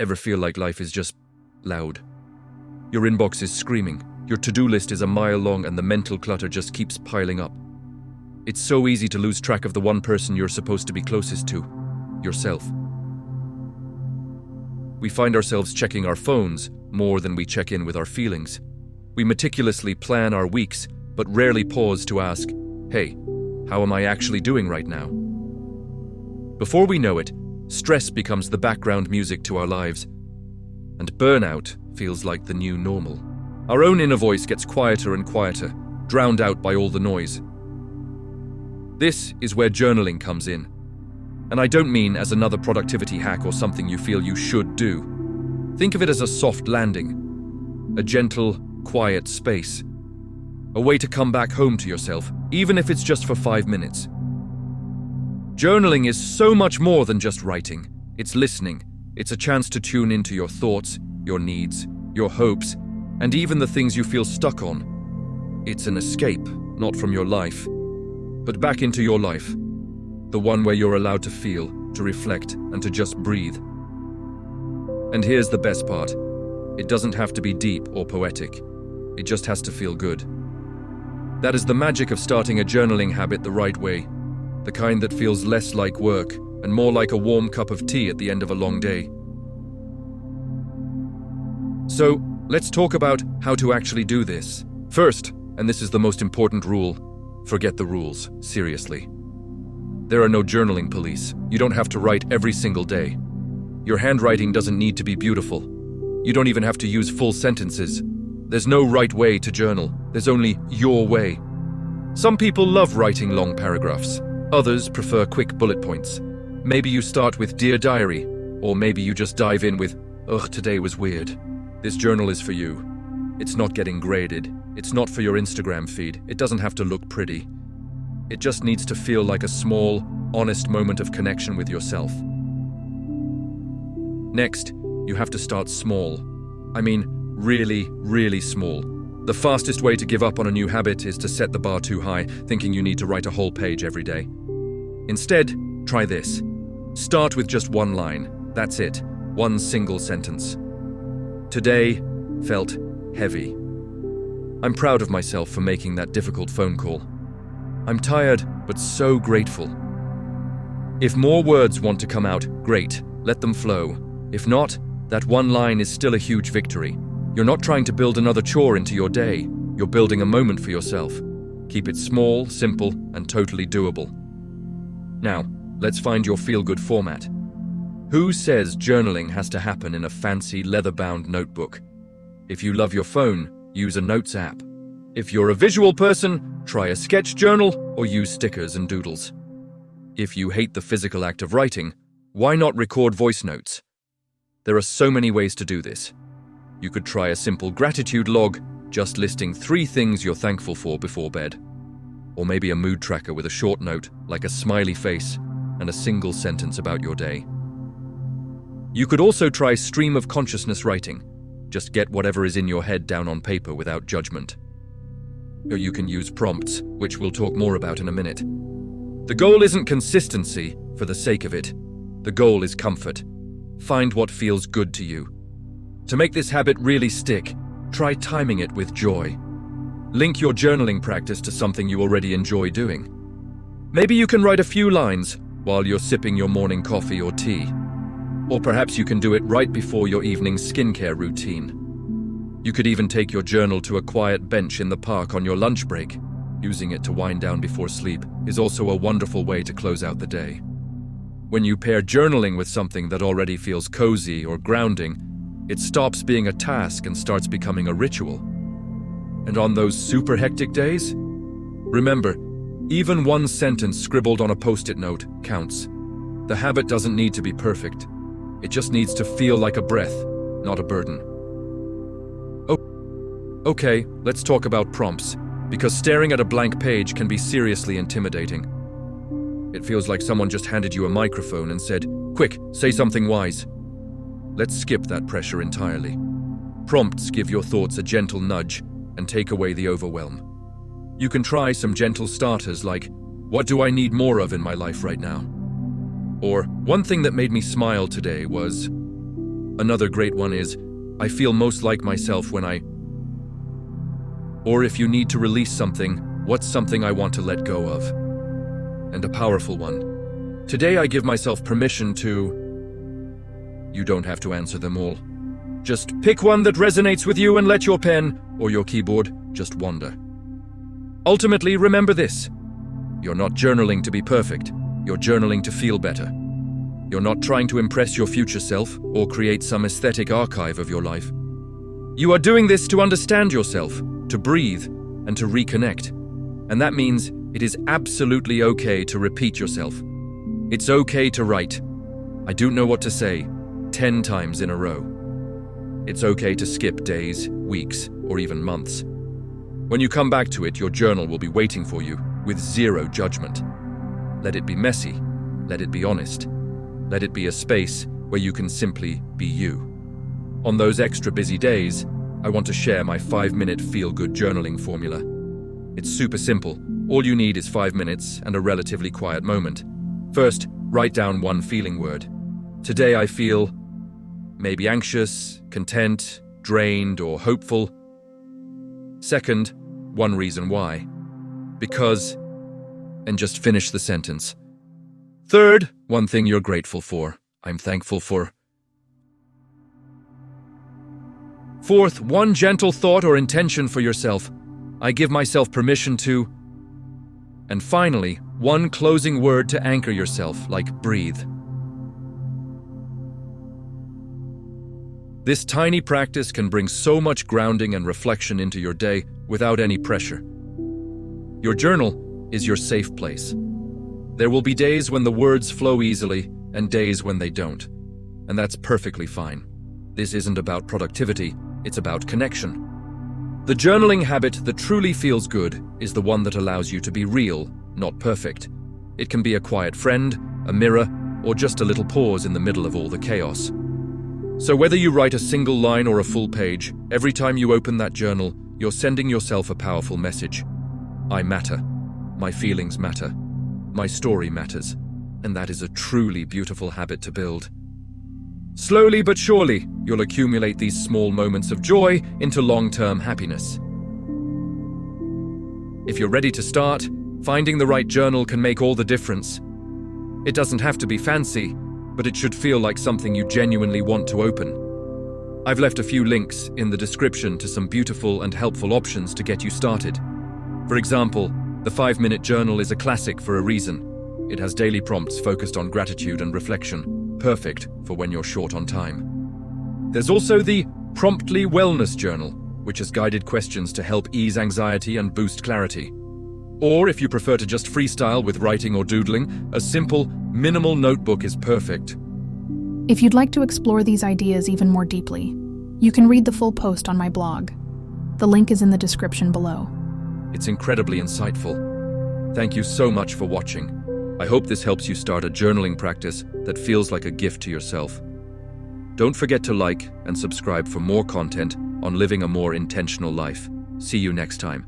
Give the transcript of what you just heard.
Ever feel like life is just loud? Your inbox is screaming, your to-do list is a mile long, and the mental clutter just keeps piling up. It's so easy to lose track of the one person you're supposed to be closest to, yourself. We find ourselves checking our phones more than we check in with our feelings. We meticulously plan our weeks, but rarely pause to ask, hey, how am I actually doing right now? Before we know it, stress becomes the background music to our lives, and burnout feels like the new normal. Our own inner voice gets quieter and quieter, drowned out by all the noise. This is where journaling comes in. And I don't mean as another productivity hack or something you feel you should do. Think of it as a soft landing, a gentle, quiet space, a way to come back home to yourself, even if it's just for 5 minutes. Journaling is so much more than just writing. It's listening. It's a chance to tune into your thoughts, your needs, your hopes, and even the things you feel stuck on. It's an escape, not from your life, but back into your life. The one where you're allowed to feel, to reflect, and to just breathe. And here's the best part. It doesn't have to be deep or poetic. It just has to feel good. That is the magic of starting a journaling habit the right way, the kind that feels less like work and more like a warm cup of tea at the end of a long day. So, let's talk about how to actually do this. First, and this is the most important rule, forget the rules, seriously. There are no journaling police. You don't have to write every single day. Your handwriting doesn't need to be beautiful. You don't even have to use full sentences. There's no right way to journal. There's only your way. Some people love writing long paragraphs. Others prefer quick bullet points. Maybe you start with Dear Diary, or maybe you just dive in with, ugh, today was weird. This journal is for you. It's not getting graded. It's not for your Instagram feed. It doesn't have to look pretty. It just needs to feel like a small, honest moment of connection with yourself. Next, you have to start small. I mean, really, really small. The fastest way to give up on a new habit is to set the bar too high, thinking you need to write a whole page every day. Instead, try this. Start with just one line. That's it. One single sentence. Today felt heavy. I'm proud of myself for making that difficult phone call. I'm tired, but so grateful. If more words want to come out, great, let them flow. If not, that one line is still a huge victory. You're not trying to build another chore into your day. You're building a moment for yourself. Keep it small, simple, and totally doable. Now, let's find your feel-good format. Who says journaling has to happen in a fancy leather-bound notebook? If you love your phone, use a notes app. If you're a visual person, try a sketch journal or use stickers and doodles. If you hate the physical act of writing, why not record voice notes? There are so many ways to do this. You could try a simple gratitude log, just listing 3 things you're thankful for before bed. Or maybe a mood tracker with a short note, like a smiley face, and a single sentence about your day. You could also try stream of consciousness writing. Just get whatever is in your head down on paper without judgment. Or you can use prompts, which we'll talk more about in a minute. The goal isn't consistency for the sake of it. The goal is comfort. Find what feels good to you. To make this habit really stick, try timing it with joy. Link your journaling practice to something you already enjoy doing. Maybe you can write a few lines while you're sipping your morning coffee or tea. Or perhaps you can do it right before your evening skincare routine. You could even take your journal to a quiet bench in the park on your lunch break. Using it to wind down before sleep is also a wonderful way to close out the day. When you pair journaling with something that already feels cozy or grounding, it stops being a task and starts becoming a ritual. And on those super hectic days, remember, even one sentence scribbled on a post-it note counts. The habit doesn't need to be perfect. It just needs to feel like a breath, not a burden. Okay, let's talk about prompts, because staring at a blank page can be seriously intimidating. It feels like someone just handed you a microphone and said, "Quick, say something wise." Let's skip that pressure entirely. Prompts give your thoughts a gentle nudge and take away the overwhelm. You can try some gentle starters like, "What do I need more of in my life right now?" Or, "One thing that made me smile today was..." Another great one is, I feel most like myself when I... Or if you need to release something, what's something I want to let go of? And a powerful one. Today I give myself permission to... You don't have to answer them all. Just pick one that resonates with you and let your pen, or your keyboard, just wander. Ultimately, remember this. You're not journaling to be perfect. You're journaling to feel better. You're not trying to impress your future self or create some aesthetic archive of your life. You are doing this to understand yourself, to breathe, and to reconnect. And that means it is absolutely okay to repeat yourself. It's okay to write, I don't know what to say, 10 times in a row. It's okay to skip days, weeks, or even months. When you come back to it, your journal will be waiting for you with zero judgment. Let it be messy. Let it be honest. Let it be a space where you can simply be you. On those extra busy days, I want to share my 5-minute feel-good journaling formula. It's super simple. All you need is 5 minutes and a relatively quiet moment. First, write down one feeling word. Today I feel maybe anxious, content, drained, or hopeful. Second, one reason why. Because, and just finish the sentence. Third, one thing you're grateful for. I'm thankful for. Fourth, one gentle thought or intention for yourself. I give myself permission to. And finally, one closing word to anchor yourself, like breathe. This tiny practice can bring so much grounding and reflection into your day without any pressure. Your journal is your safe place. There will be days when the words flow easily and days when they don't. And that's perfectly fine. This isn't about productivity, it's about connection. The journaling habit that truly feels good is the one that allows you to be real, not perfect. It can be a quiet friend, a mirror, or just a little pause in the middle of all the chaos. So whether you write a single line or a full page, every time you open that journal, you're sending yourself a powerful message. I matter. My feelings matter. My story matters. And that is a truly beautiful habit to build. Slowly but surely, you'll accumulate these small moments of joy into long-term happiness. If you're ready to start, finding the right journal can make all the difference. It doesn't have to be fancy, but it should feel like something you genuinely want to open. I've left a few links in the description to some beautiful and helpful options to get you started. For example, the 5-minute journal is a classic for a reason. It has daily prompts focused on gratitude and reflection, perfect for when you're short on time. There's also the Promptly Wellness Journal, which has guided questions to help ease anxiety and boost clarity. Or if you prefer to just freestyle with writing or doodling, a simple, minimal notebook is perfect. If you'd like to explore these ideas even more deeply, you can read the full post on my blog. The link is in the description below. It's incredibly insightful. Thank you so much for watching. I hope this helps you start a journaling practice that feels like a gift to yourself. Don't forget to like and subscribe for more content on living a more intentional life. See you next time.